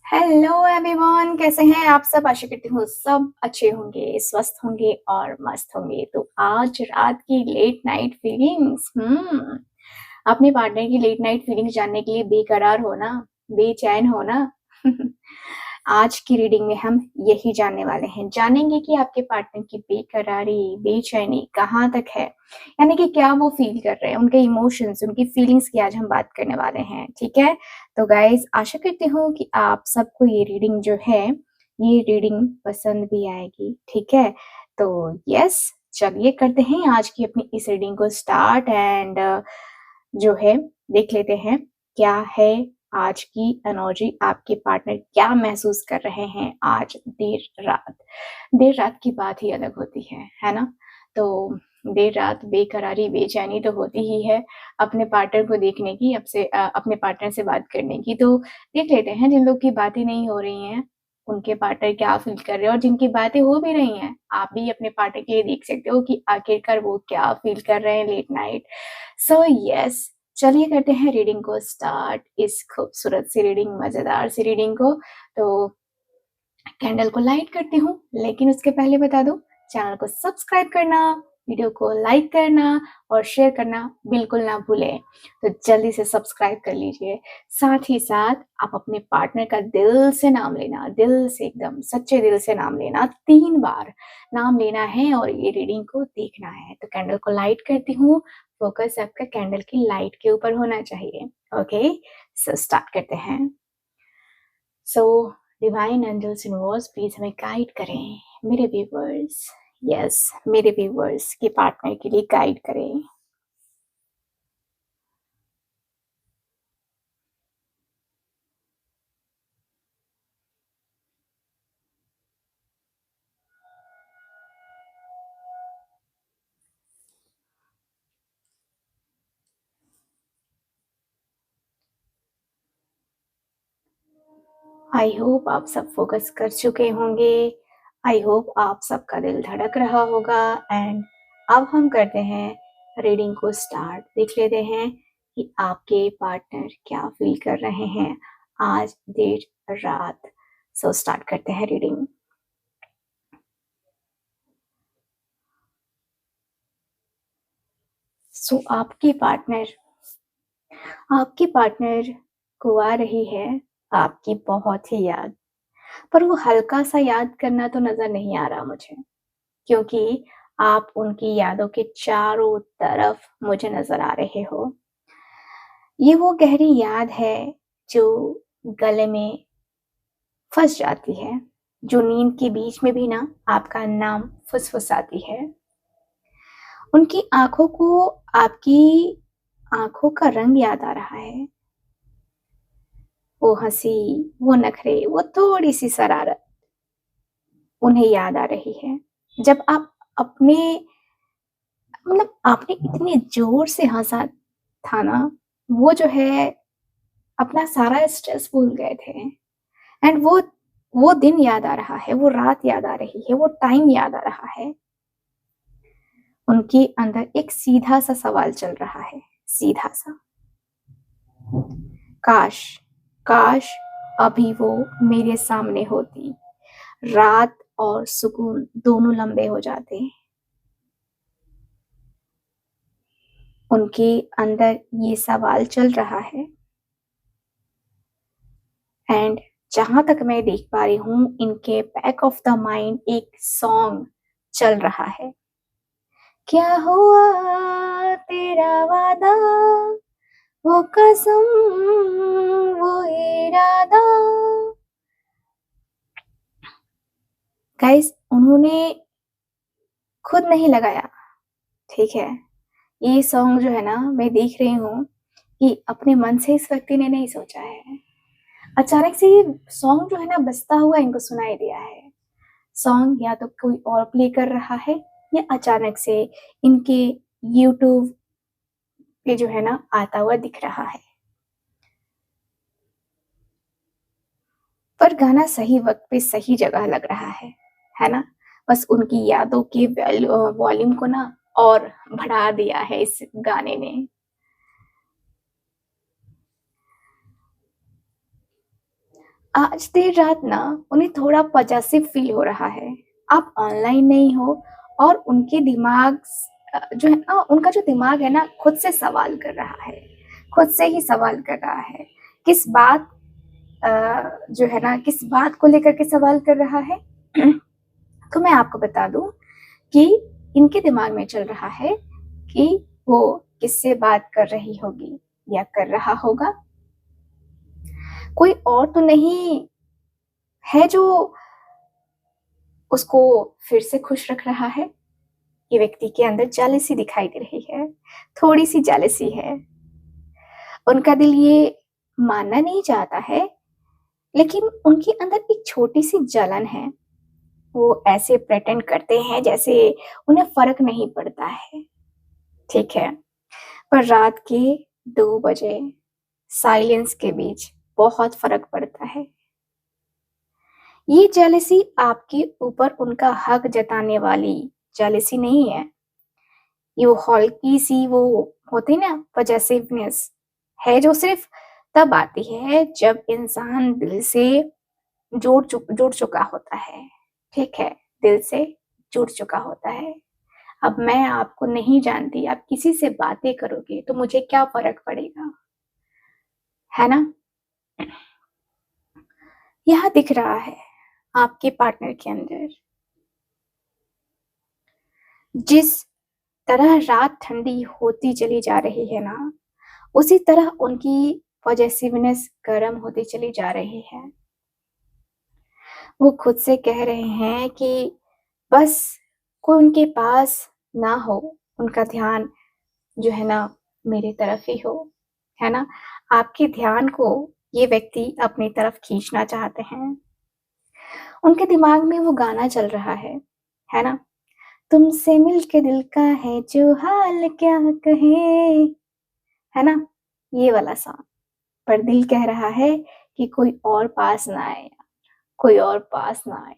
Hello everyone, कैसे हैं आप सब। आशा करती हूँ सब अच्छे होंगे, स्वस्थ होंगे और मस्त होंगे। तो आज रात की लेट नाइट फीलिंग्स, अपने पार्टनर की लेट नाइट फीलिंग्स जानने के लिए बेकरार हो ना, बेचैन हो ना। आज की रीडिंग में हम यही जानने वाले हैं। जानेंगे कि आपके पार्टनर की बेकरारी, बेचैनी कहाँ तक है, यानी कि क्या वो फील कर रहे हैं, उनके इमोशंस, उनकी फीलिंग्स की आज हम बात करने वाले हैं। ठीक है, तो गाइज आशा करती हूँ कि आप सबको ये रीडिंग जो है, ये रीडिंग पसंद भी आएगी। ठीक है, तो यस, चलिए करते हैं आज की अपनी इस रीडिंग को स्टार्ट। एंड जो है, देख लेते हैं क्या है आज की एनर्जी, आपके पार्टनर क्या महसूस कर रहे हैं आज देर रात। देर रात की बात ही अलग होती है ना। तो देर रात बेकरारी, बेचैनी तो होती ही है अपने पार्टनर को देखने की, अपने पार्टनर से बात करने की। तो देख लेते हैं जिन लोग की बातें नहीं हो रही हैं, उनके पार्टनर क्या फील कर रहे हैं, और जिनकी बातें हो भी रही हैं, आप भी अपने पार्टनर के लिए देख सकते हो कि आखिरकार वो क्या फील कर रहे हैं लेट नाइट। सो यस, चलिए करते हैं रीडिंग को स्टार्ट, इस खूबसूरत सी रीडिंग, मजेदार सी रीडिंग को। तो कैंडल को लाइट करती हूँ, लेकिन उसके पहले बता दूं, चैनल को सब्सक्राइब करना, वीडियो को लाइक करना और शेयर करना बिल्कुल ना भूलें। तो जल्दी से सब्सक्राइब कर लीजिए। साथ ही साथ आप अपने पार्टनर का दिल से नाम लेना, दिल से, एकदम सच्चे दिल से नाम लेना, 3 बार नाम लेना है और ये रीडिंग को देखना है। तो कैंडल को लाइट करती हूँ, फोकस आपका कैंडल की लाइट के ऊपर होना चाहिए। ओके, सो स्टार्ट करते हैं। So divine angels universe please हमें गाइड करें, मेरे व्यूवर्स, यस, मेरे व्यूवर्स के पार्टनर के लिए गाइड करें। आई होप आप सब फोकस कर चुके होंगे। आई होप आप सबका दिल धड़क रहा होगा। एंड अब हम करते हैं रीडिंग को स्टार्ट। देख लेते हैं कि आपके पार्टनर क्या फील कर रहे हैं आज देर रात। सो स्टार्ट करते हैं रीडिंग। सो आपके पार्टनर को आ रही है आपकी बहुत ही याद, पर वो हल्का सा याद करना तो नजर नहीं आ रहा मुझे, क्योंकि आप उनकी यादों के चारों तरफ मुझे नजर आ रहे हो। ये वो गहरी याद है जो गले में फंस जाती है, जो नींद के बीच में भी ना आपका नाम फुसफुसाती है। उनकी आंखों को आपकी आंखों का रंग याद आ रहा है, वो हंसी, वो नखरे, वो थोड़ी सी शरारत उन्हें याद आ रही है। जब आप अपने, मतलब आपने इतने जोर से हंसा था ना, वो जो है अपना सारा स्ट्रेस भूल गए थे। एंड वो दिन याद आ रहा है, वो रात याद आ रही है, वो टाइम याद आ रहा है। उनके अंदर एक सीधा सा सवाल चल रहा है, सीधा सा, काश, काश अभी वो मेरे सामने होती, रात और सुकून दोनों लंबे हो जाते। उनके अंदर ये सवाल चल रहा है। एंड जहां तक मैं देख पा रही हूँ, इनके बैक ऑफ द माइंड एक सॉन्ग चल रहा है। क्या हुआ तेरा वादा, वो कसम, वो इरादा। गाइस, उन्होंने खुद नहीं लगाया, ठीक है। ये सॉन्ग जो है ना, मैं देख रही हूँ कि अपने मन से इस व्यक्ति ने नहीं सोचा है। अचानक से ये सॉन्ग जो है ना बजता हुआ इनको सुनाई दिया है। सॉन्ग या तो कोई और प्ले कर रहा है, या अचानक से इनके यूट्यूब पे जो है ना आता हुआ दिख रहा है। पर गाना सही वक्त पे सही जगह लग रहा है ना। बस उनकी यादों के वॉल्यूम को ना और बढ़ा दिया है इस गाने ने। आज देर रात ना उन्हें थोड़ा पॉजेसिव फील हो रहा है। आप ऑनलाइन नहीं हो और उनके दिमाग जो है ना, उनका जो दिमाग है ना, खुद से सवाल कर रहा है, खुद से ही सवाल कर रहा है। किस बात जो है ना, किस बात को लेकर के सवाल कर रहा है? तो मैं आपको बता दूं कि इनके दिमाग में चल रहा है कि वो किससे बात कर रही होगी या कर रहा होगा। कोई और तो नहीं है जो उसको फिर से खुश रख रहा है। ये व्यक्ति के अंदर जेलसी दिखाई दे रही है, थोड़ी सी जेलसी है। उनका दिल ये मानना नहीं चाहता है, लेकिन उनके अंदर एक छोटी सी जलन है। वो ऐसे प्रेटेंड करते हैं जैसे उन्हें फर्क नहीं पड़ता है, ठीक है। पर रात के 2 बजे साइलेंस के बीच बहुत फर्क पड़ता है। ये जेलसी आपके ऊपर उनका हक जताने वाली जेलसी नहीं है। ये वो हल्की सी वो होती ना पॉजेसिवनेस है, जो सिर्फ तब आती है जब इंसान दिल से जुड़ चुका होता है, ठीक है, दिल से जुड़ चुका होता है। अब मैं आपको नहीं जानती, आप किसी से बातें करोगे तो मुझे क्या फर्क पड़ेगा, है ना? यह दिख रहा है आपके पार्टनर के अंदर। जिस तरह रात ठंडी होती चली जा रही है ना, उसी तरह उनकी पॉजेसिवनेस गर्म होती चली जा रही है। वो खुद से कह रहे हैं कि बस कोई उनके पास ना हो, उनका ध्यान जो है ना मेरी तरफ ही हो, है ना? आपके ध्यान को ये व्यक्ति अपनी तरफ खींचना चाहते हैं। उनके दिमाग में वो गाना चल रहा है ना? तुमसे मिलके दिल का है जो हाल क्या कहे, है ना? ये वाला सॉन्ग। पर दिल कह रहा है कि कोई और पास ना आए, कोई और पास ना आए।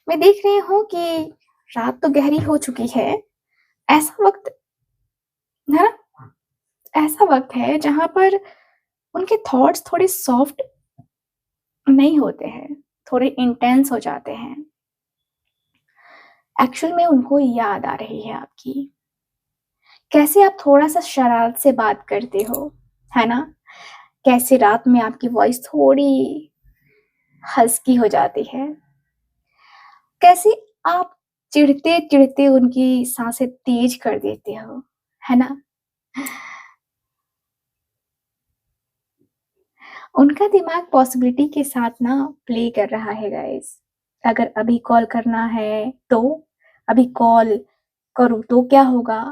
मैं देख रही हूँ कि रात तो गहरी हो चुकी है। ऐसा वक्त है ना, ऐसा वक्त है जहां पर उनके थॉट्स थोड़े सॉफ्ट नहीं होते हैं, थोड़े इंटेंस हो जाते हैं। एक्चुअल में उनको याद आ रही है आपकी, कैसे आप थोड़ा सा शरारत से बात करते हो, है ना? कैसे रात में आपकी वॉइस थोड़ी हस्की हो जाती है, कैसे आप चिढ़ते चिढ़ते उनकी सांसें तेज कर देते हो, है ना? उनका दिमाग पॉसिबिलिटी के साथ ना प्ले कर रहा है गाइस। अगर अभी कॉल करना है तो अभी कॉल करूँ तो क्या होगा?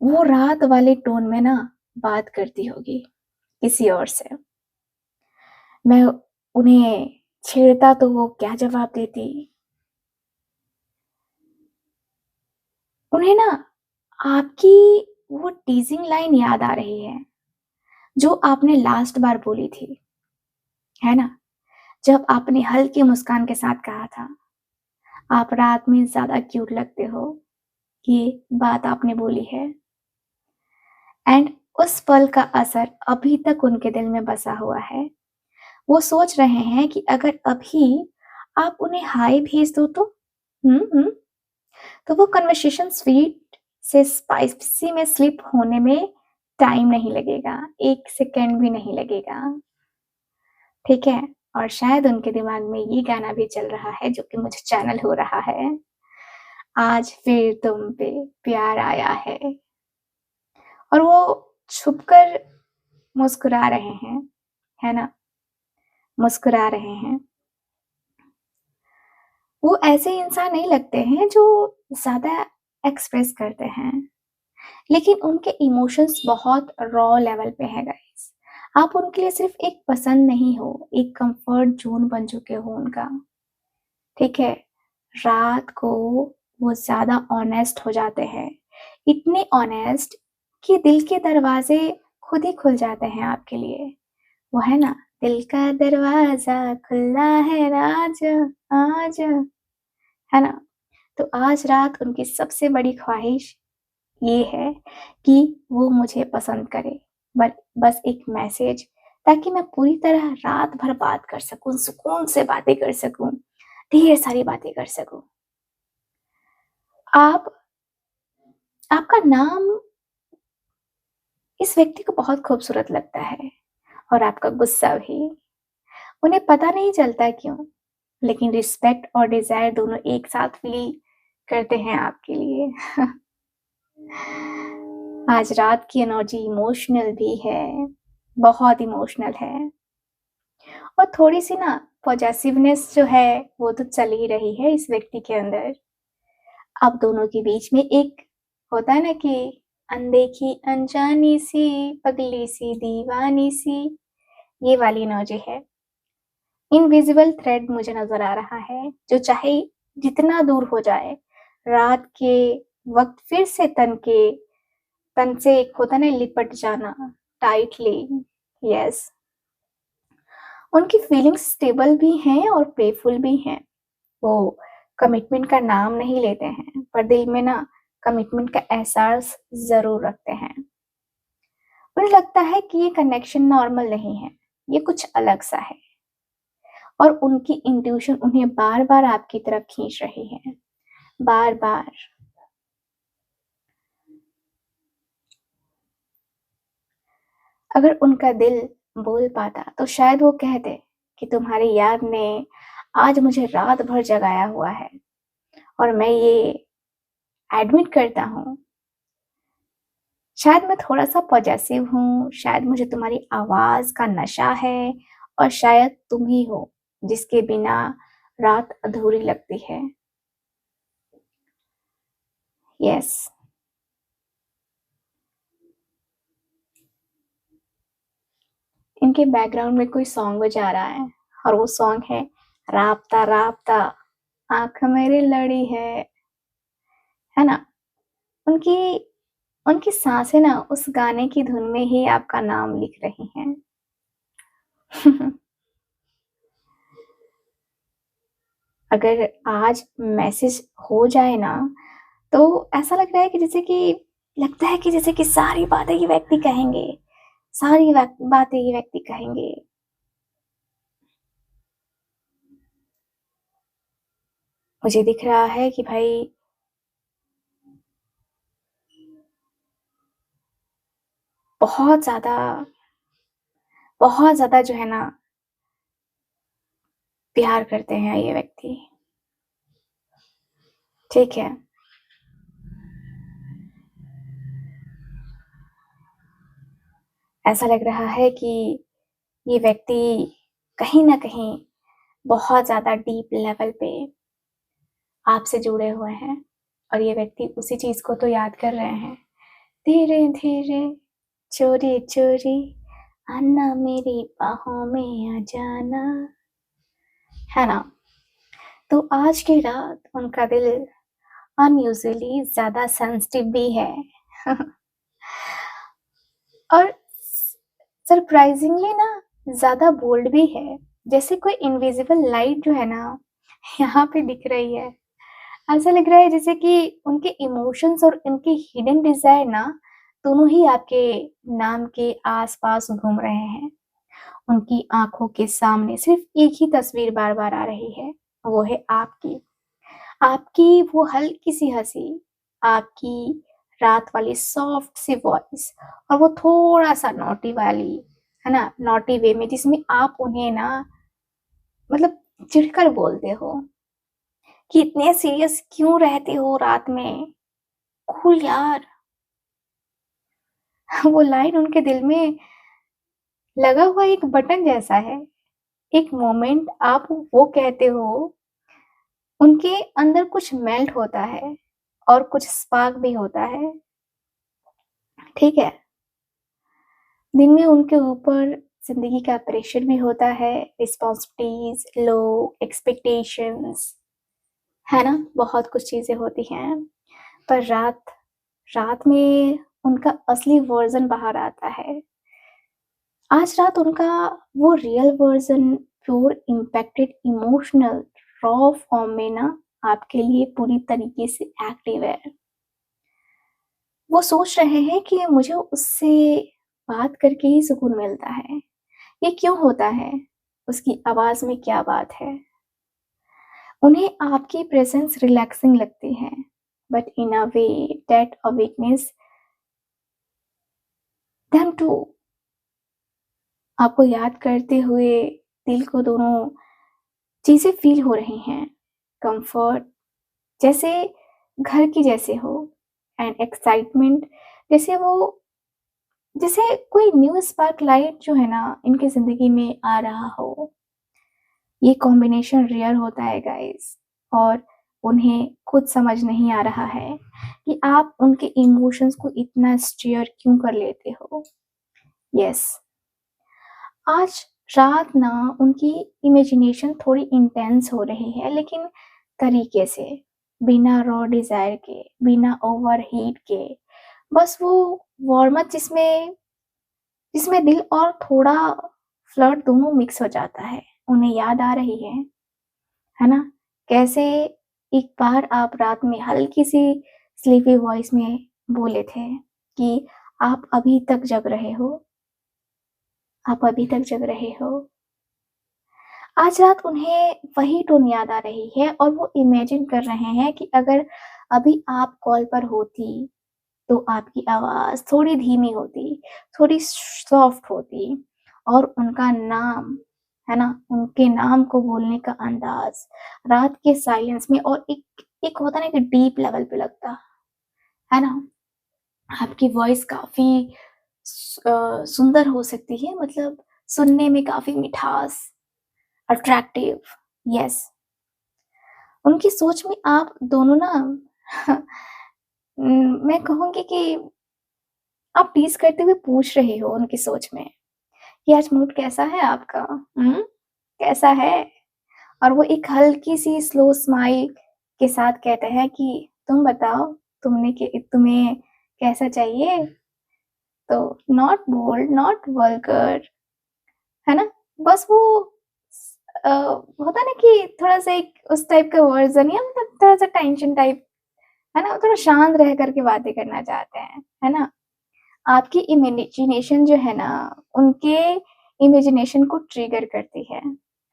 वो रात वाले टोन में ना बात करती होगी किसी और से। मैं उन्हें छेड़ता तो वो क्या जवाब देती? उन्हें ना आपकी वो टीजिंग लाइन याद आ रही है जो आपने लास्ट बार बोली थी, है ना? जब आपने हल्की मुस्कान के साथ कहा था, आप रात में ज्यादा क्यूट लगते हो। ये बात आपने बोली है। एंड उस पल का असर अभी तक उनके दिल में बसा हुआ है। वो सोच रहे हैं कि अगर अभी आप उन्हें हाय भेज दो तो तो वो कन्वर्सेशन स्वीट से स्पाइसी में स्लिप होने में टाइम नहीं लगेगा, 1 सेकेंड भी नहीं लगेगा, ठीक है। और शायद उनके दिमाग में ये गाना भी चल रहा है जो कि मुझे चैनल हो रहा है, आज फिर तुम पे प्यार आया और वो छुपकर मुस्कुरा रहे हैं, है ना? मुस्कुरा रहे हैं। वो ऐसे इंसान नहीं लगते हैं जो ज्यादा एक्सप्रेस करते हैं, लेकिन उनके इमोशंस बहुत रॉ लेवल पे है गाइस। आप उनके लिए सिर्फ एक पसंद नहीं हो, एक कंफर्ट जोन बन चुके हो उनका, ठीक है। रात को वो ज्यादा ऑनेस्ट हो जाते हैं, इतने ऑनेस्ट कि दिल के दरवाजे खुद ही खुल जाते हैं आपके लिए। वो है ना, दिल का दरवाजा खुला है राजा आजा, है ना? तो आज रात उनकी सबसे बड़ी ख्वाहिश ये है कि वो मुझे पसंद करे, बस एक मैसेज, ताकि मैं पूरी तरह रात भर बात कर सकूँ, सुकून से बातें कर सकूँ, ढेर सारी बातें कर सकूँ। आप आपका नाम इस व्यक्ति को बहुत खूबसूरत लगता है और आपका गुस्सा भी। उन्हें पता नहीं चलता क्यों, लेकिन रिस्पेक्ट और डिज़ायर दोनों एक साथ फ़ील करते हैं आपके लिए। आज रात की एनर्जी इमोशनल भी है, बहुत इमोशनल है, और थोड़ी-सी ना पॉजेसिवनेस जो है वो तो चल ही रही है इस व्यक्ति के अंदर। आप दोनों के बीच में एक होता है ना कि अनदेखी अनजानी सी, पगली सी, दीवानी सी, ये वाली एनर्जी है। इनविजिबल थ्रेड मुझे नज़र आ रहा है, जो चाहे जितना दूर हो जाए, रात के वक़्त फिर से तन से एक होता है ना लिपट जाना टाइटली। यस, उनकी फीलिंग्स स्टेबल भी हैं और प्लेफुल भी हैं। वो कमिटमेंट का नाम नहीं लेते हैं, पर दिल में ना कमिटमेंट का एहसास ज़रूर रखते हैं। उन्हें लगता है कि ये कनेक्शन नॉर्मल नहीं है, ये कुछ अलग सा है, और उनकी इंट्यूशन उन्हें बार-बार आपकी तरफ खींच रही है, बार-बार। अगर उनका दिल बोल पाता तो शायद वो कह दे कि तुम्हारी याद ने आज मुझे रात भर जगाया हुआ है, और मैं ये एडमिट करता हूँ, शायद मैं थोड़ा-सा पॉजेसिव हूँ, शायद मुझे तुम्हारी आवाज़ का नशा है, और शायद तुम ही हो जिसके बिना रात अधूरी लगती है। यस, इनके बैकग्राउंड में कोई सॉन्ग बजा रहा है, और वो सॉन्ग है राब्ता राब्ता, आँख मेरी लड़ी है ना? उनकी उनकी साँसें ना उस गाने की धुन में ही आपका नाम लिख रही हैं। अगर आज मैसेज हो जाए ना, तो ऐसा लग रहा है कि जैसे कि लगता है कि जैसे कि सारी बातें ये व्यक्ति कहेंगे, सारी बातें ये व्यक्ति कहेंगे। मुझे दिख रहा है कि भाई बहुत ज़्यादा बहुत ज़्यादा जो है ना प्यार करते हैं ये व्यक्ति, ठीक है? ऐसा लग रहा है कि ये व्यक्ति कहीं न कहीं बहुत ज़्यादा डीप लेवल पे आपसे जुड़े हुए हैं, और ये व्यक्ति उसी चीज़ को तो याद कर रहे हैं। धीरे-धीरे, चोरी-चोरी, आना मेरी बाहों में आ जाना, है ना? तो आज की रात उनका दिल अनयूजुअली ज़्यादा सेंसिटिव भी है। और सरप्राइजिंगली ना ज़्यादा बोल्ड भी है। जैसे कोई इनविजिबल लाइट जो है ना, यहाँ पे दिख रही है। ऐसा लग रहा है जैसे कि उनके इमोशंस और उनके हिडन डिज़ायर ना दोनों ही आपके नाम के आस-पास घूम रहे हैं। उनकी आँखों के सामने सिर्फ़ एक ही तस्वीर बार-बार आ रही है, वो है आपकी। आपकी वो हल्की-सी हँसी, आपकी रात वाली सॉफ्ट सी वॉइस, और वो थोड़ा-सा नॉटी वाली, है ना? नॉटी वे में जिसमें आप उन्हें ना मतलब चिढ़कर बोलते हो कि इतने सीरियस क्यों रहते हो रात में? कूल यार। वो लाइन उनके दिल में लगा हुआ एक बटन जैसा है। एक मोमेंट आप वो कहते हो, उनके अंदर कुछ मेल्ट होता है और कुछ स्पार्क भी होता है, ठीक है? दिन में उनके ऊपर ज़िंदगी का प्रेशर भी होता है, रिस्पॉन्सिबिलिटीज़, लोग, एक्सपेक्टेशंस, है ना? बहुत कुछ चीज़ें होती हैं, पर रात रात में उनका असली वर्ज़न बाहर आता है। आज रात उनका वो real version pure impacted emotional raw form में ना आपके लिए पूरी तरीके से एक्टिव है। वो सोच रहे हैं कि मुझे उससे बात करके ही सुकून मिलता है। ये क्यों होता है? उसकी आवाज़ में क्या बात है? उन्हें आपकी प्रेज़ेंस रिलैक्सिंग लगती है, but in a way that awakens them to. आपको याद करते हुए दिल को दोनों चीज़ें फ़ील हो रही हैं। कम्फ़र्ट जैसे घर की जैसे हो, एंड एक्साइटमेंट जैसे वो जैसे कोई न्यू स्पार्क लाइट जो है ना इनकी ज़िंदगी में आ रहा हो। ये कॉम्बिनेशन रेयर होता है गाइस, और उन्हें खुद समझ नहीं आ रहा है कि आप उनके इमोशंस को इतना स्टीयर क्यों कर लेते हो। यस, आज रात ना उनकी इमेजिनेशन थोड़ी इंटेंस हो रही है, लेकिन तरीके से, बिना रॉ डिजायर के, बिना ओवरहीट के। बस वो वार्मथ जिसमें जिसमें दिल और थोड़ा फ्लर्ट दोनों मिक्स हो जाता है, उन्हें याद आ रही है ना? कैसे एक बार आप रात में हल्की-सी स्लीपी वॉइस में बोले थे कि आप अभी तक जग रहे हो, आप अभी तक जग रहे हो। आज रात उन्हें वही टोन याद आ रही है, और वो इमेजिन कर रहे हैं कि अगर अभी आप कॉल पर होती, तो आपकी आवाज़ थोड़ी धीमी होती, थोड़ी सॉफ्ट होती, और उनका नाम, है ना? उनके नाम को बोलने का अंदाज़ रात के साइलेंस में और एक एक होता है ना कि डीप लेवल पे लगता, है ना? आपकी वॉइस काफ़ी सुंदर हो सकती है, मतलब सुनने में काफ़ी मिठास, अट्रैक्टिव। यस, उनकी सोच में आप दोनों ना मैं कहूँगी कि आप टीज़ करते हुए पूछ रहे हो उनकी सोच में कि आज मूड कैसा है आपका? कैसा है? और वो एक हल्की-सी स्लो स्माइल के साथ कहते हैं कि तुम बताओ, तुम्हें कैसा चाहिए? तो नॉट बोल्ड, नॉट वल्गर, है ना? बस वो होता है ना कि थोड़ा-सा एक उस टाइप का वर्ज़न, या मतलब थोड़ा-सा टेंशन टाइप, है ना? थोड़ा शांत रह कर के बातें करना चाहते हैं, है ना? आपकी इमेजिनेशन जो है ना, उनके इमेजिनेशन को ट्रिगर करती है।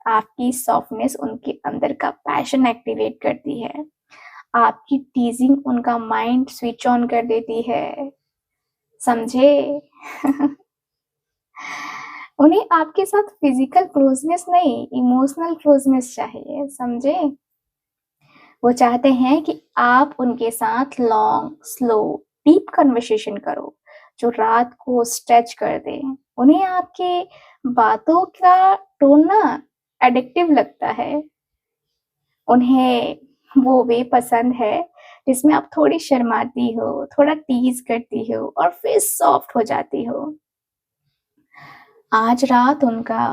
आपकी सॉफ्टनेस उनके अंदर का पैशन एक्टिवेट करती है। आपकी टीज़िंग उनका माइंड स्विच ऑन कर देती है, समझे? उन्हें आपके साथ फिज़िकल क्लोज़नेस नहीं, इमोशनल क्लोज़नेस चाहिए, समझे? वो चाहते हैं कि आप उनके साथ लॉन्ग, स्लो, डीप कन्वर्सेशन करो, जो रात को स्ट्रेच कर दे। उन्हें आपके बातों का टोन ना एडिक्टिव लगता है। उन्हें वो वे पसंद है जिसमें आप थोड़ी शर्माती हो, थोड़ा टीज़ करती हो और फिर सॉफ्ट हो जाती हो। आज रात उनका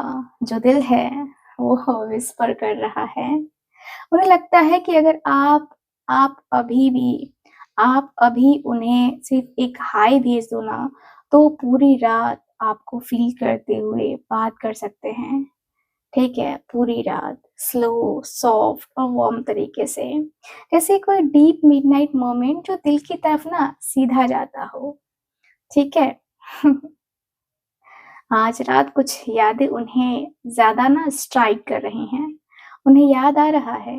जो दिल है, वो विस्पर कर रहा है। उन्हें लगता है कि अगर आप अभी उन्हें सिर्फ़ एक हाय भेज दो ना, तो पूरी रात आपको फ़ील करते हुए बात कर सकते हैं। ठीक है? पूरी रात स्लो, सॉफ्ट और वार्म तरीके से। जैसे कोई डीप मिडनाइट मोमेंट जो दिल की तरफ ना सीधा जाता हो। ठीक है? आज रात कुछ यादें उन्हें ज़्यादा ना स्ट्राइक कर रही हैं। उन्हें याद आ रहा है,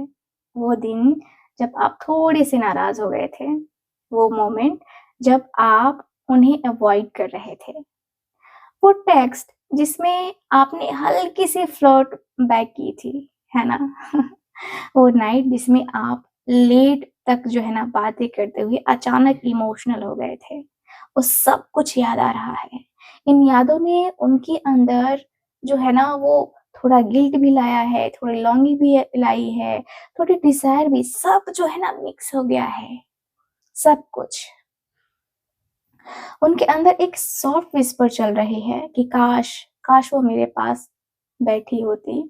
वो दिन जब आप थोड़े-से नाराज़ हो गए थे। वो मोमेंट जब आप उन्हें अवॉइड कर रहे थे। वो टेक्स्ट जिसमें आपने हल्की-सी फ्लर्ट बैक की थी, है ना? वो नाइट जिसमें आप लेट तक जो है ना बातें करते हुए अचानक इमोशनल हो गए थे। वो सब कुछ याद आ रहा है। इन यादों ने उनके अंदर जो है ना वो थोड़ा गिल्ट भी लाया है, थोड़ी लॉन्गिंग भी लाई है, थोड़ी डिज़ायर भी, सब जो है ना मिक्स हो गया है, सब कुछ। उनके अंदर एक सॉफ्ट विस्पर चल रही है कि काश वो मेरे पास बैठी होती,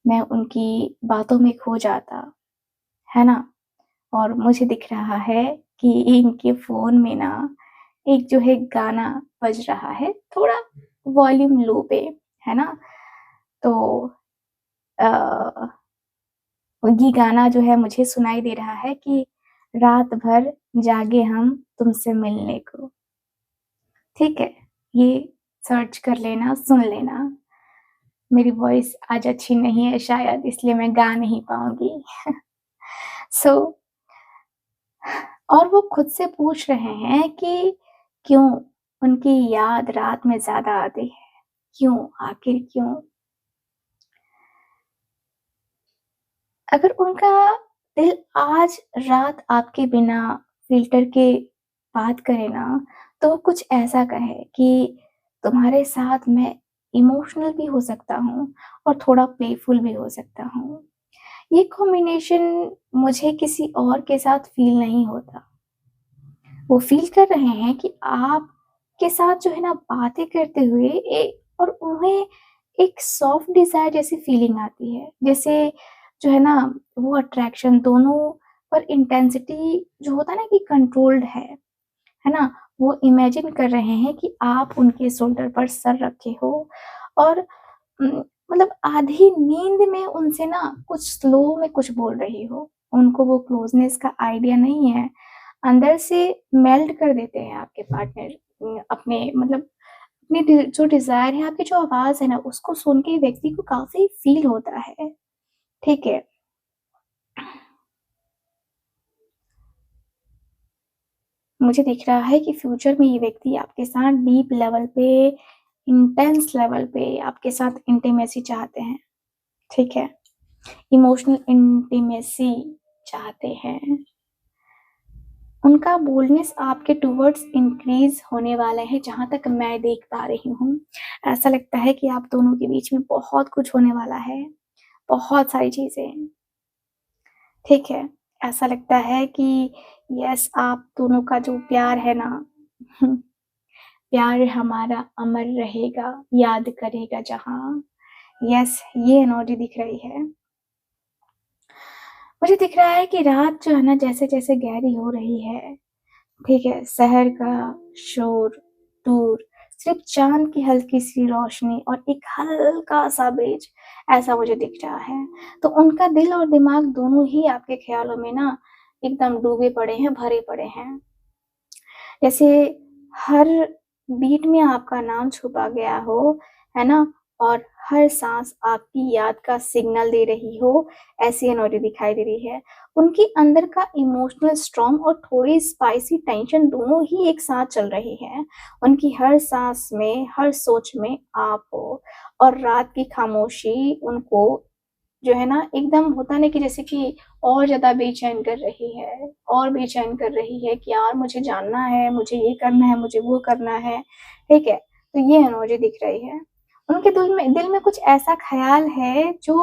मैं उनकी बातों में खो जाता, है ना? और मुझे दिख रहा है कि इनके फ़ोन में ना एक जो है गाना बज रहा है, थोड़ा वॉल्यूम लो पे, है ना? तो अ, ये गाना जो है मुझे सुनाई दे रहा है कि रात भर जागे हम तुमसे मिलने को, ठीक है? ये सर्च कर लेना, सुन लेना। मेरी वॉइस आज अच्छी नहीं है शायद इसलिए मैं गा नहीं पाऊँगी। सो और वो खुद से पूछ रहे हैं कि क्यों उनकी याद रात में ज़्यादा आती है? क्यों? आखिर क्यों? अगर उनका दिल आज रात आपके बिना फ़िल्टर के बात करे ना, तो वो कुछ ऐसा कहे कि तुम्हारे साथ मैं इमोशनल भी हो सकता हूँ और थोड़ा प्लेफुल भी हो सकता हूँ। ये कॉम्बिनेशन मुझे किसी और के साथ फ़ील नहीं होता। वो फ़ील कर रहे हैं कि आपके साथ जो है ना बातें करते हुए और उन्हें एक सॉफ्ट डिज़ायर जैसी फ़ीलिंग आती है। जैसे जो है ना वो अट्रैक्शन दोनों पर इंटेंसिटी जो होता है ना कि कंट्रोल्ड है ना? वो इमेजिन कर रहे हैं कि आप उनके शोल्डर पर सर रखे हो और मतलब आधी नींद में उनसे ना कुछ स्लो में कुछ बोल रही हो। उनको वो क्लोज़नेस का आइडिया नहीं है। अंदर से मेल्ट कर देते हैं आपके पार्टनर अपने मतलब अपनी जो डिज़ायर है, आपकी जो आवाज़ है ना, उसको सुन के व्यक्ति को काफ़ी फ़ील होता है, ठीक है? मुझे दिख रहा है कि फ्यूचर में ये व्यक्ति आपके साथ डीप लेवल पे, इंटेंस लेवल पे आपके साथ इंटीमेसी चाहते हैं, ठीक है? इमोशनल इंटीमेसी चाहते हैं। उनका बोल्डनेस आपके टुवर्ड्स इंक्रीज़ होने वाला है जहाँ तक मैं देख पा रही हूँ। ऐसा लगता है कि आप दोनों के बीच में बहुत कुछ होने वाला है, बहुत सारी चीज़ें, ठीक है? ऐसा लगता है कि यस आप दोनों का जो प्यार है ना प्यार हमारा अमर रहेगा, याद करेगा जहाँ। यस ये एनर्जी दिख रही है। मुझे दिख रहा है कि रात जो है ना जैसे-जैसे गहरी हो रही है, ठीक है, शहर का शोर दूर, सिर्फ चाँद की हल्की-सी रोशनी और एक हल्का-सा ब्रिज, ऐसा मुझे दिख रहा है। तो उनका दिल और दिमाग दोनों ही आपके ख़्यालों में ना एकदम डूबे पड़े हैं, भरे पड़े हैं। जैसे हर बीट में आपका नाम छुपा गया हो, है ना? और हर साँस आपकी याद का सिग्नल दे रही हो, ऐसी एनर्जी दिखाई दे रही है। उनके अंदर का इमोशनल स्टॉर्म और थोड़ी स्पाइसी टेंशन दोनों ही एक साथ चल रही है। उनकी हर साँस में, हर सोच में आप हो और रात की खामोशी उनको जो है ना एकदम होता है ना कि जैसे कि और ज़्यादा बेचैन कर रही है और बेचैन कर रही है कि यार मुझे जानना है, मुझे ये करना है, मुझे वो करना है, ठीक है? तो ये एनर्जी दिख रही है। उनके दिल में कुछ ऐसा ख़्याल है जो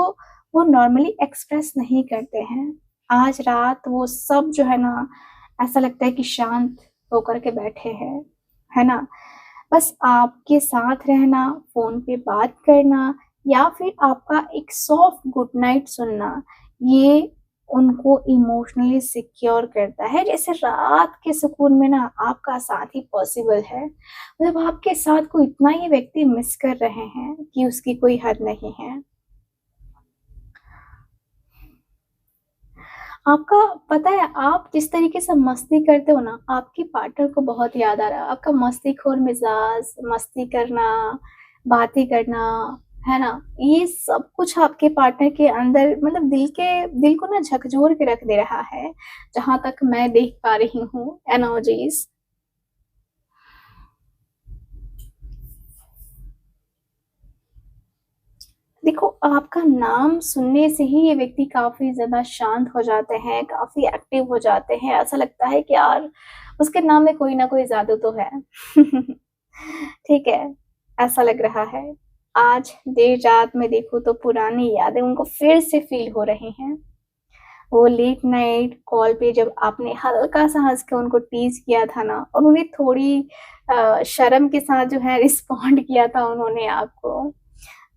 वो नॉर्मली एक्सप्रेस नहीं करते हैं। आज रात वो सब जो है ना ऐसा लगता है कि शांत होकर के बैठे हैं, है ना? बस आपके साथ रहना, फ़ोन पे बात करना या फिर आपका एक सॉफ्ट गुड नाइट सुनना, ये उनको इमोशनली सिक्योर करता है। जैसे रात के सुकून में ना आपका साथ ही पॉसिबल है। मतलब आपके साथ को इतना ये व्यक्ति मिस कर रहे हैं कि उसकी कोई हद नहीं है। आपका पता है आप जिस तरीके से मस्ती करते हो ना, आपके पार्टनर को बहुत याद आ रहा है। आपका मस्तीखोर मिज़ाज, मस्ती करना, बातें करना, है ना? ये सब कुछ आपके पार्टनर के अंदर मतलब दिल को ना झकझोर के रख दे रहा है, जहाँ तक मैं देख पा रही हूँ एनर्जीज़। देखो, आपका नाम सुनने से ही ये व्यक्ति काफ़ी ज़्यादा शांत हो जाते हैं, काफ़ी एक्टिव हो जाते हैं। ऐसा लगता है कि यार उसके नाम में कोई ना कोई जादू तो है। ठीक है, ऐसा लग रहा है। आज देर रात में देखूँ तो पुरानी यादें उनको फिर से फ़ील हो रही हैं। वो लेट नाइट कॉल पे जब आपने हल्का-सा हँस के उनको टीज़ किया था ना और उन्हें थोड़ी शर्म के साथ जो है रिस्पॉन्ड किया था उन्होंने आपको।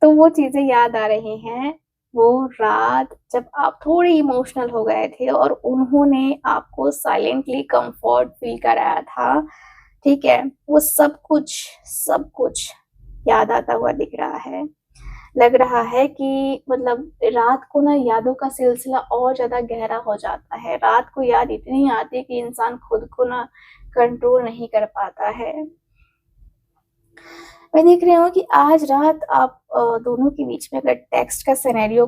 तो वो चीज़ें याद आ रही हैं, वो रात जब आप थोड़े इमोशनल हो गए थे और उन्होंने आपको साइलेंटली कम्फर्ट फ़ील कराया था, ठीक है? वो सब कुछ याद आता हुआ दिख रहा है। लग रहा है कि मतलब रात को ना यादों का सिलसिला और ज़्यादा गहरा हो जाता है। रात को याद इतनी आती है कि इंसान खुद को ना कंट्रोल नहीं कर पाता है। मैं देख रही हूँ कि आज रात आप दोनों के बीच में अगर टेक्स्ट का सिनेरियो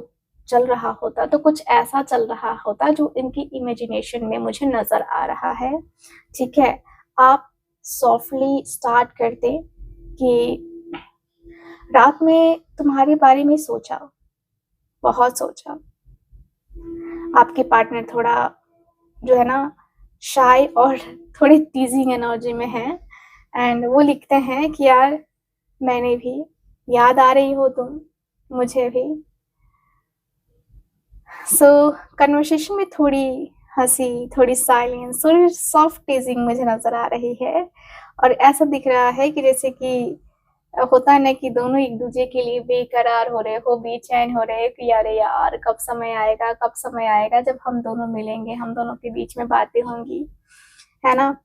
चल रहा होता तो कुछ ऐसा चल रहा होता जो इनकी इमेजिनेशन में मुझे नज़र आ रहा है, ठीक है? आप सॉफ्टली स्टार्ट करते कि रात में तुम्हारे बारे में सोचा, बहुत सोचा। आपके पार्टनर थोड़ा जो है ना शाय और थोड़ी टीजिंग एनर्जी में है एंड वो लिखते हैं कि यार मैंने भी, याद आ रही हो तुम मुझे भी। सो कन्वर्सेशन में थोड़ी हंसी, थोड़ी साइलेंस, थोड़ी सॉफ्ट टीजिंग मुझे नज़र आ रही है और ऐसा दिख रहा है कि जैसे कि होता है ना कि दोनों एक दूसरे के लिए बेकरार हो रहे हो, बेचैन हो रहे हो कि अरे यार कब समय आएगा, कब समय आएगा जब हम दोनों मिलेंगे, हम दोनों के बीच में बातें होंगी, है ना?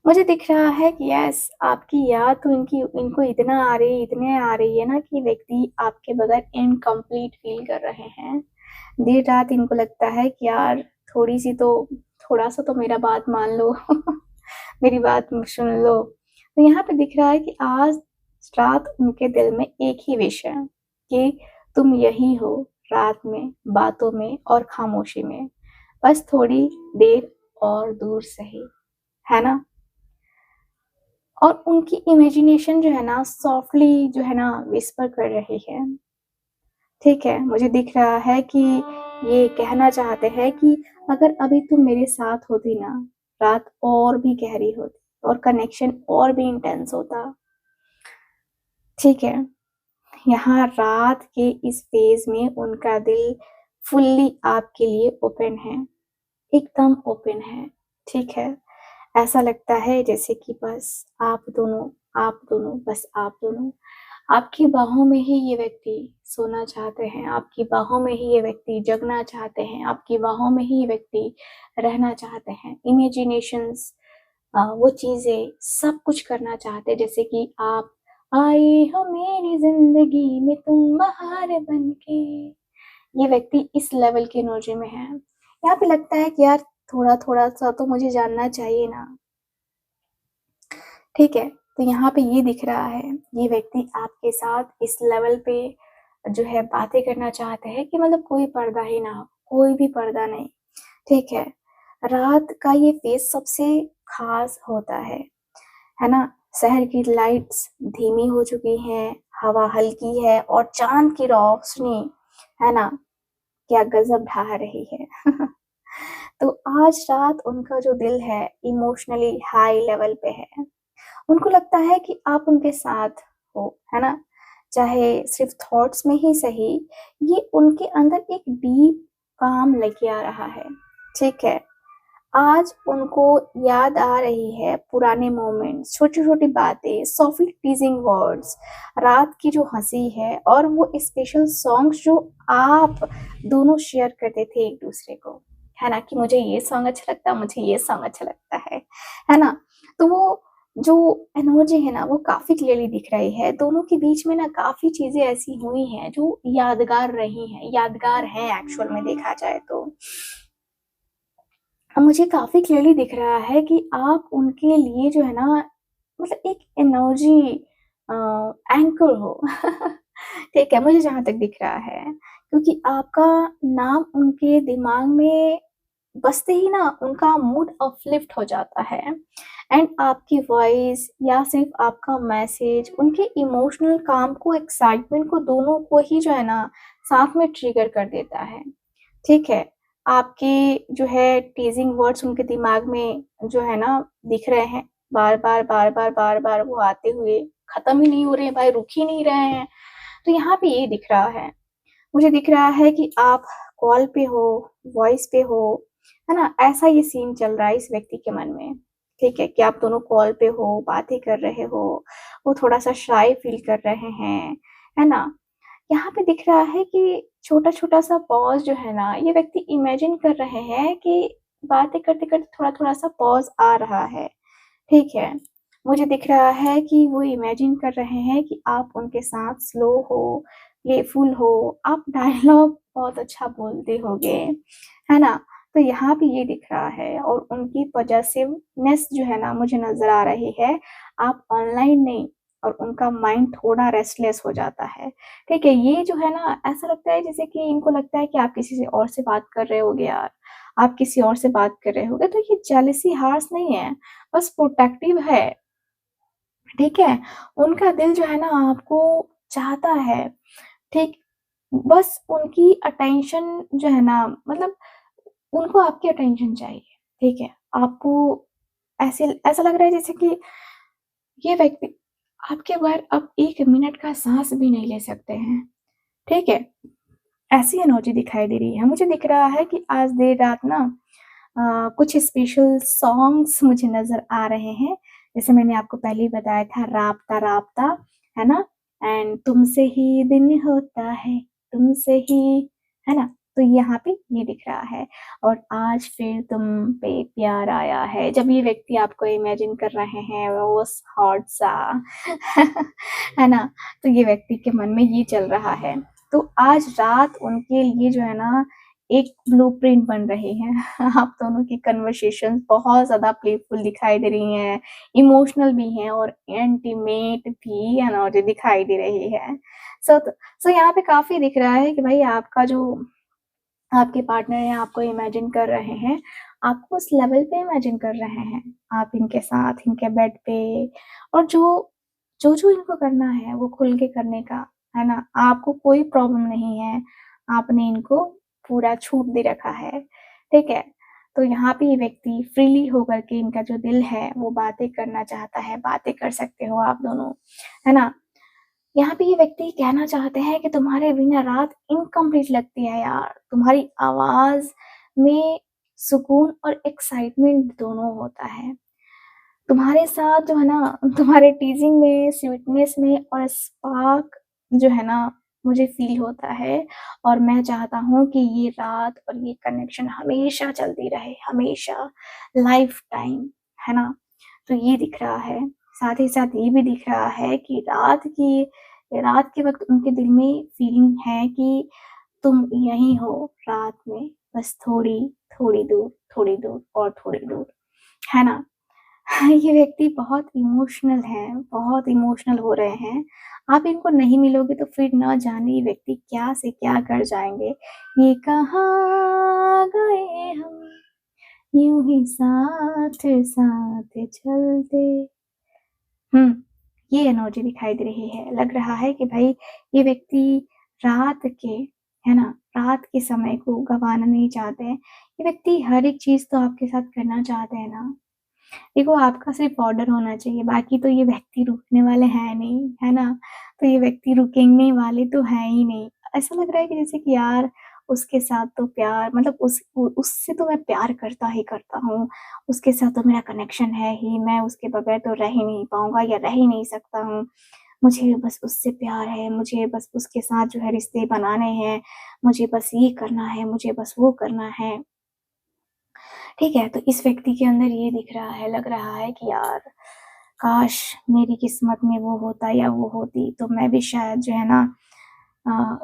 मुझे दिख रहा है कि यस आपकी याद तो इनको इतने आ रही है ना कि व्यक्ति आपके बगैर इनकम्प्लीट फील कर रहे हैं। देर रात इनको लगता है कि यार थोड़ी-सी तो थोड़ा सा तो मेरा बात मान लो मेरी बात सुन लो। तो यहाँ पे दिख रहा है कि आज रात उनके दिल में एक ही विश है कि तुम यही हो रात में, बातों में और खामोशी में। बस थोड़ी देर और दूर सही, है ना? और उनकी इमेजिनेशन जो है ना सॉफ्टली जो है ना विस्पर कर रही है, ठीक है? मुझे दिख रहा है कि ये कहना चाहते हैं कि अगर अभी तुम मेरे साथ होती ना, रात और भी गहरी होती और कनेक्शन और भी इंटेंस होता, ठीक है? यहाँ रात के इस फेज़ में उनका दिल फुल्ली आपके लिए ओपन है, एकदम ओपन है, ठीक है? ऐसा लगता है जैसे कि बस आप दोनों, बस आप दोनों। आपकी बाहों में ही ये व्यक्ति सोना चाहते हैं, आपकी बाहों में ही ये व्यक्ति जगना चाहते हैं, आपकी बाहों में ही ये व्यक्ति रहना चाहते हैं। इमेजिनेशंस वो चीज़ें सब कुछ करना चाहते हैं जैसे कि आप आए हो मेरी ज़िंदगी में तुम बहार बन के। ये व्यक्ति इस लेवल की एनर्जी में है। यहाँ पे लगता है कि यार थोड़ा-थोड़ा सा तो मुझे जानना चाहिए ना, ठीक है? तो यहाँ पे ये दिख रहा है, ये व्यक्ति आपके साथ इस लेवल पे जो है बातें करना चाहते हैं कि मतलब कोई पर्दा ही ना हो, कोई भी पर्दा नहीं, ठीक है? रात का ये फेज़ सबसे ख़ास होता है ना? शहर की लाइट्स धीमी हो चुकी हैं, हवा हल्की है और चाँद की रोशनी, है ना? क्या गज़ब ढा रही है। तो आज रात उनका जो दिल है इमोशनली हाई लेवल पे है। उनको लगता है कि आप उनके साथ हो, है ना? चाहे सिर्फ़ थॉट्स में ही सही, ये उनके अंदर एक डीप काम लेके आ रहा है, ठीक है? आज उनको याद आ रही है पुराने मोमेंट्स, छोटी-छोटी बातें, सॉफ्टली टीज़िंग वर्ड्स, रात की जो हँसी है और वो स्पेशल सॉन्ग्स जो आप दोनों शेयर करते थे एक-दूसरे को, है ना? कि मुझे ये सॉन्ग अच्छा लगता है, मुझे ये सॉन्ग अच्छा लगता है ना? तो वो जो एनर्जी है ना वो काफ़ी क्लियरली दिख रही है। दोनों के बीच में ना काफ़ी चीज़ें ऐसी हुई हैं जो यादगार रही हैं, यादगार हैं एक्चुअल में देखा जाए तो। मुझे काफ़ी क्लियरली दिख रहा है कि आप उनके लिए जो है ना मतलब एक एनर्जी अ, एंकर हो। ठीक है, मुझे जहाँ तक दिख रहा है क्योंकि आपका नाम उनके दिमाग में बजते ही ना उनका मूड अपलिफ्ट हो जाता है एंड आपकी वॉइस या सिर्फ़ आपका मैसेज उनके इमोशनल काम को, एक्साइटमेंट को, दोनों को ही जो है ना साथ में ट्रिगर कर देता है। ठीक है? आपके जो है टीज़िंग वर्ड्स उनके दिमाग में जो है ना दिख रहे हैं, बार-बार, बार-बार, बार-बार वो आते हुए ख़त्म ही नहीं हो रहे हैं भाई, रुक ही नहीं रहे हैं। तो यहाँ पे ये दिख रहा है। मुझे दिख रहा है कि आप कॉल पे हो, वॉइस पे हो, है ना? ऐसा ये सीन चल रहा है इस व्यक्ति के मन में, ठीक है? कि आप दोनों कॉल पे हो, बातें कर रहे हो, वो थोड़ा-सा शाय फ़ील कर रहे हैं, है ना? यहाँ पे दिख रहा है कि छोटा-छोटा सा पॉज़ जो है ना, ये व्यक्ति इमेजिन कर रहे हैं कि बातें करते-करते थोड़ा-थोड़ा सा पॉज़ आ रहा है, ठीक है? मुझे दिख रहा है कि वो इमेजिन कर रहे हैं कि आप उनके साथ स्लो हो, प्लेफुल हो, आप डायलॉग बहुत अच्छा बोलते होगे, है ना? तो यहाँ पे ये दिख रहा है और उनकी पॉसेसिवनेस जो है ना मुझे नज़र आ रही है। आप ऑनलाइन नहीं और उनका माइंड थोड़ा रेस्टलेस हो जाता है, ठीक है? ये जो है ना ऐसा लगता है जैसे कि इनको लगता है कि आप किसी से और से बात कर रहे होगे यार, आप किसी और से बात कर रहे होगे, तो ये जेलसी हार्श नहीं है, बस प्रोटेक्टिव है, ठीक है? उनका दिल जो है ना आपको चाहता है, ठीक? बस उनकी अटेंशन जो है ना मतलब उनको आपकी अटेंशन चाहिए, ठीक है? आपको ऐसे ऐसा लग रहा है जैसे कि ये व्यक्ति आपके बगैर अब 1 मिनट का साँस भी नहीं ले सकते हैं, ठीक है? ऐसी एनर्जी दिखाई दे रही है। मुझे दिख रहा है कि आज देर रात ना कुछ स्पेशल सॉन्ग्स मुझे नज़र आ रहे हैं। जैसे मैंने आपको पहले ही बताया था राब्ता राब्ता, है ना? एंड तुमसे ही दिन होता है, तुमसे ही, है ना? तो यहाँ पे ये दिख रहा है और आज फिर तुम पे प्यार आया है। जब ये व्यक्ति आपको इमेजिन कर रहे हैं रोज़ हॉट सा है ना? तो ये व्यक्ति के मन में ये चल रहा है। तो आज रात उनके लिए जो है ना एक ब्लूप्रिंट बन रही है। आप दोनों की कन्वर्सेशन बहुत ज़्यादा प्लेफुल दिखाई दे रही हैं, इमोशनल भी हैं और इंटीमेट भी एनर्जी दिखाई दे रही है। सो तो सो यहाँ पे काफ़ी दिख रहा है कि भाई आपका जो आपके पार्टनर हैं आपको इमेजिन कर रहे हैं, आपको उस लेवल पे इमेजिन कर रहे हैं। आप इनके साथ, इनके बेड पे और जो इनको करना है वो खुल के करने का, है ना? आपको कोई प्रॉब्लम नहीं है, आपने इनको पूरा छूट दे रखा है, ठीक है? तो यहाँ पे ये व्यक्ति फ्रीली होकर के इनका जो दिल है वो बातें करना चाहता है, बातें कर सकते हो आप दोनों, है ना? यहाँ पे ये व्यक्ति कहना चाहते हैं कि तुम्हारे बिना रात इनकम्प्लीट लगती है यार, तुम्हारी आवाज़ में सुकून और एक्साइटमेंट दोनों होता है। तुम्हारे साथ जो है ना तुम्हारे टीज़िंग में, स्वीटनेस में और स्पार्क जो है ना मुझे फ़ील होता है और मैं चाहता हूँ कि ये रात और ये कनेक्शन हमेशा चलती रहे, हमेशा, लाइफ़ टाइम, है ना? तो ये दिख रहा है। साथ ही साथ ये भी दिख रहा है कि रात के वक़्त उनके दिल में फ़ीलिंग है कि तुम यहीं हो रात में, बस थोड़ी दूर और थोड़ी दूर, है ना? ये व्यक्ति बहुत इमोशनल हैं, बहुत इमोशनल हो रहे हैं। आप इनको नहीं मिलोगे तो फिर न जाने ये व्यक्ति क्या से क्या कर जाएँगे। ये कहाँ गए हम, यूँ ही साथ-साथ चलते। हुँ, ये एनर्जी दिखाई दे रही है। लग रहा है कि भाई ये व्यक्ति रात के, है ना? रात के समय को गँवाना नहीं चाहते हैं। ये व्यक्ति हर एक चीज़ तो आपके साथ करना चाहते हैं ना। देखो आपका सिर्फ ऑर्डर होना चाहिए, बाकी तो ये व्यक्ति रुकने वाले हैं नहीं, है ना? तो ये व्यक्ति रुकेंगे वाले तो हैं ही नहीं। ऐसा लग रहा है कि जैसे कि यार उसके साथ तो प्यार मतलब उससे तो मैं प्यार करता ही करता हूँ, उसके साथ तो मेरा कनेक्शन है ही, मैं उसके बगैर तो रह ही नहीं पाऊँगा या रह ही नहीं सकता हूँ। मुझे बस उससे प्यार है, मुझे बस उसके साथ जो है रिश्ते बनाने हैं, मुझे बस ये करना है, मुझे बस वो करना है। ठीक है, तो इस व्यक्ति के अंदर ये दिख रहा है, लग रहा है कि यार काश मेरी किस्मत में वो होता या वो होती तो मैं भी शायद जो है ना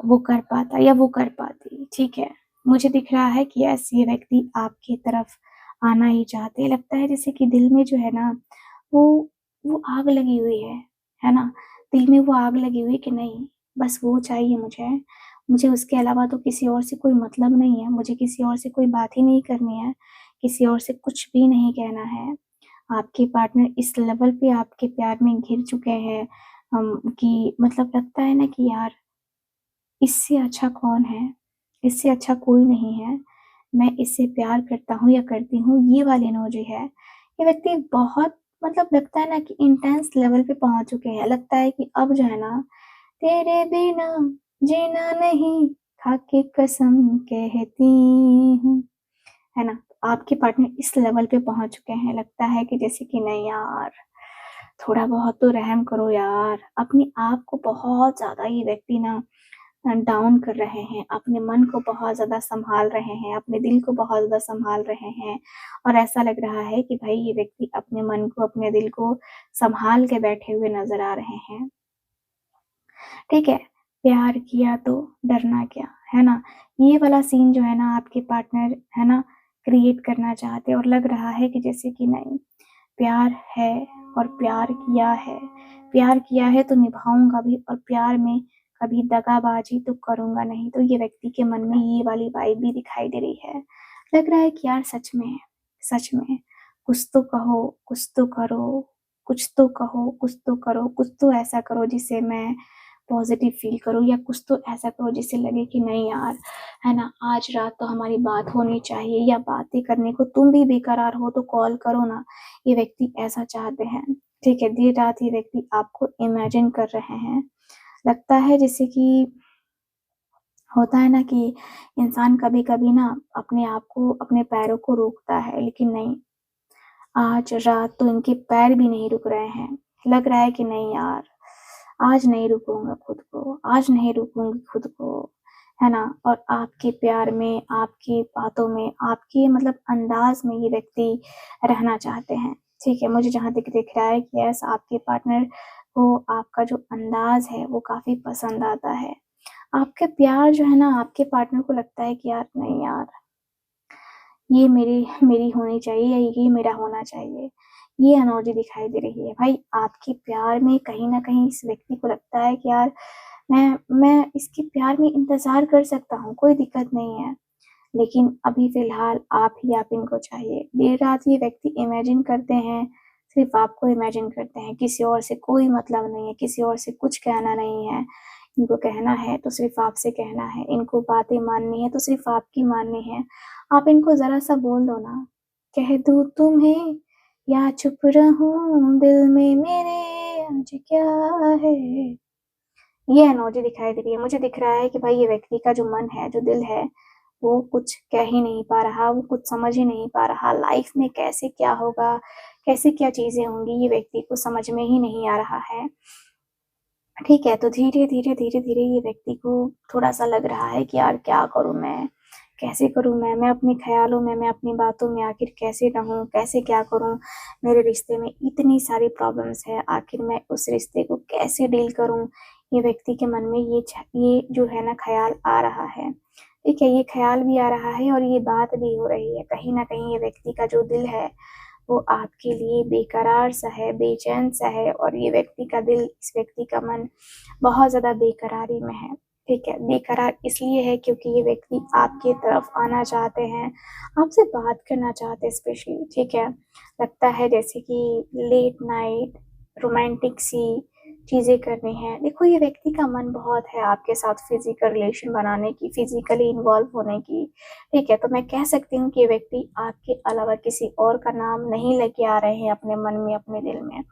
वो कर पाता या वो कर पाती, ठीक है। मुझे दिख रहा है कि यस ये व्यक्ति आपकी तरफ आना ही चाहते हैं, लगता है जैसे कि दिल में जो है ना वो वो आग लगी हुई है ना? दिल में वो आग लगी हुई है कि नहीं बस वो चाहिए मुझे, मुझे उसके अलावा तो किसी और से कोई मतलब नहीं है, मुझे किसी और से कोई बात ही नहीं करनी है, किसी और से कुछ भी नहीं कहना है। आपके पार्टनर इस लेवल पे आपके प्यार में घिर चुके हैं कि मतलब लगता है ना कि यार इससे अच्छा कौन है? इससे अच्छा कोई नहीं है। मैं इससे प्यार करता हूँ या करती हूँ, ये वाली एनर्जी है। ये व्यक्ति बहुत मतलब लगता है ना कि इंटेंस लेवल पे पहुँच चुके हैं। लगता है कि अब जो है ना, तेरे बिना जीना नहीं, खाके कसम कहती हूँ। है ना? आपके पार्टनर इस लेवल पे पहुँच चुके हैं, लगता है कि जैसे कि नहीं यार, थोड़ा बहुत तो रहम करो यार। अपने आप को बहुत ज़्यादा ये व्यक्ति ना डाउन कर रहे हैं, अपने मन को बहुत ज़्यादा सँभाल रहे हैं, अपने दिल को बहुत ज़्यादा सँभाल रहे हैं और ऐसा लग रहा है कि भाई ये व्यक्ति अपने मन को, अपने दिल को सँभाल के बैठे हुए नज़र आ रहे हैं। ठीक है? प्यार किया तो डरना क्या, है ना? ये वाला सीन जो है ना आपके पार्टनर है ना क्रिएट करना चाहते हैं और लग रहा है कि जैसे कि नहीं, प्यार है और प्यार किया है तो निभाऊंगा भी, और प्यार में कभी दगाबाजी तो करूंगा नहीं। तो ये व्यक्ति के मन में ये वाली वाइब भी दिखाई दे रही है। लग रहा है कि यार सच में कुछ तो कहो, कुछ तो करो, कुछ तो कहो, कुछ तो करो, कुछ तो ऐसा करो जिससे मैं पॉजिटिव फील करूँ, या कुछ तो ऐसा करो जिससे लगे कि नहीं यार, है ना, आज रात तो हमारी बात होनी चाहिए, या बातें करने को तुम भी बेकरार हो तो कॉल करो ना। ये व्यक्ति ऐसा चाहते हैं। ठीक है, देर रात ये व्यक्ति आपको इमेजिन कर रहे हैं। लगता है जैसे कि होता है ना कि इंसान कभी कभी ना अपने आप को, अपने पैरों को रोकता है, लेकिन नहीं, आज रात तो इनके पैर भी नहीं रुक रहे हैं। लग रहा है कि नहीं यार, आज नहीं रुकूंगा खुद को, आज नहीं रुकूंगी खुद को, है ना। और आपके प्यार में, आपकी बातों में, आपके मतलब अंदाज में ये व्यक्ति रहना चाहते हैं। ठीक है, मुझे जहां तक दिख रहा है कि यस, आपके पार्टनर को आपका जो अंदाज है वो काफी पसंद आता है। आपके प्यार जो है ना, आपके पार्टनर को लगता है कि यार नहीं यार, ये मेरी मेरी होनी चाहिए, या ये मेरा होना चाहिए। ये एनर्जी दिखाई दे रही है भाई। आपके प्यार में कहीं ना कहीं इस व्यक्ति को लगता है कि यार मैं इसके प्यार में इंतजार कर सकता हूँ, कोई दिक्कत नहीं है, लेकिन अभी फिलहाल आप इनको चाहिए। देर रात ये व्यक्ति इमेजिन करते हैं, सिर्फ आपको इमेजिन करते हैं, किसी और से कोई मतलब नहीं है, किसी और से कुछ कहना नहीं है। इनको कहना है तो सिर्फ आपसे कहना है, इनको बातें माननी है तो सिर्फ आपकी माननी है। आप इनको जरा सा बोल दो ना, कह दूं तुम्हें या चुप रहूं, दिल में मेरे आज क्या है। ये एनर्जी दिखाई दे रही है। मुझे दिख रहा है कि भाई ये व्यक्ति का जो मन है, जो दिल है, वो कुछ कह ही नहीं पा रहा, वो कुछ समझ ही नहीं पा रहा। लाइफ में कैसे क्या होगा, कैसे क्या चीजें होंगी, ये व्यक्ति को समझ में ही नहीं आ रहा है। ठीक है, तो धीरे धीरे धीरे धीरे ये व्यक्ति को थोड़ा सा लग रहा है कि यार क्या करूं मैं, कैसे करूं मैं अपने ख्यालों में, मैं अपनी बातों में आखिर कैसे रहूं, कैसे क्या करूं। मेरे रिश्ते में इतनी सारी प्रॉब्लम्स है, आखिर मैं उस रिश्ते को कैसे डील करूं। ये व्यक्ति के मन में ये जो है ना ख्याल आ रहा है। ठीक है, ये ख्याल भी आ रहा है और ये बात भी हो रही है। कहीं ना कहीं ये व्यक्ति का जो दिल है वो आपके लिए बेकरार सा है, बेचैन सा है, और ये व्यक्ति का दिल, इस व्यक्ति का मन बहुत ज्यादा बेकरारी में है। ठीक है, बेकरार इसलिए है क्योंकि ये व्यक्ति आपके तरफ आना चाहते हैं, आपसे बात करना चाहते हैं स्पेशली। ठीक है, लगता है जैसे कि लेट नाइट रोमांटिक सी चीजें करनी है। देखो, ये व्यक्ति का मन बहुत है आपके साथ फिजिकल रिलेशन बनाने की, फिजिकली इन्वॉल्व होने की। ठीक है, तो मैं कह सकती हूँ कि ये व्यक्ति आपके अलावा किसी और का नाम नहीं लेके आ रहे हैं अपने मन में, अपने दिल में।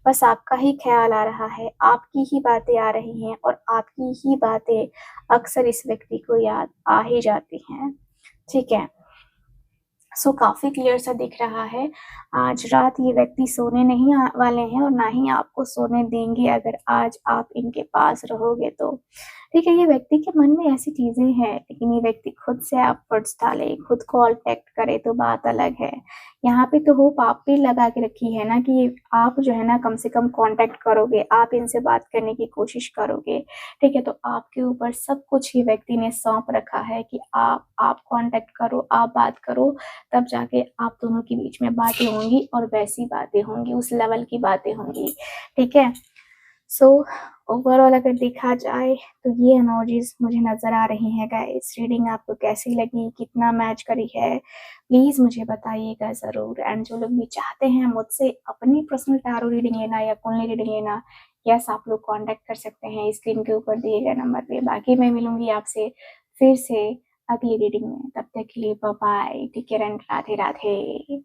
बस आपका ही ख्याल आ रहा है, आपकी ही बातें आ रही हैं, और आपकी ही बातें अक्सर इस व्यक्ति को याद आ ही जाती हैं। ठीक है, काफी क्लियर सा दिख रहा है। आज रात ये व्यक्ति सोने नहीं वाले हैं, और ना ही आपको सोने देंगे अगर आज आप इनके पास रहोगे तो। ठीक है, ये व्यक्ति के मन में ऐसी चीजें हैं, लेकिन ये व्यक्ति खुद से एफर्ट्स डाले, खुद कॉन्टेक्ट करे तो बात अलग है। यहाँ पे तो होप आप भी लगा के रखी है ना कि आप जो है ना कम से कम कांटेक्ट करोगे, आप इनसे बात करने की कोशिश करोगे। ठीक है, तो आपके ऊपर सब कुछ ही व्यक्ति ने सौंप रखा है कि आप कांटेक्ट करो, आप बात करो, तब जाके आप दोनों के बीच में बातें होंगी, और वैसी बातें होंगी, उस लेवल की बातें होंगी। ठीक है, सो ओवरऑल अगर देखा जाए तो ये एनर्जीज मुझे नजर आ रही हैं गाइस। रीडिंग आपको कैसी लगी, कितना मैच करी है, प्लीज मुझे बताइएगा जरूर। एंड जो लोग भी चाहते हैं मुझसे अपनी पर्सनल टैरो रीडिंग लेना या कुंडली रीडिंग लेना, यस, आप लोग कांटेक्ट कर सकते हैं स्क्रीन के ऊपर दिए गए नंबर पे। बाकी मैं मिलूंगी आपसे फिर से अगली रीडिंग में। तब तक के लिए bye bye, take care and Radhe Radhe.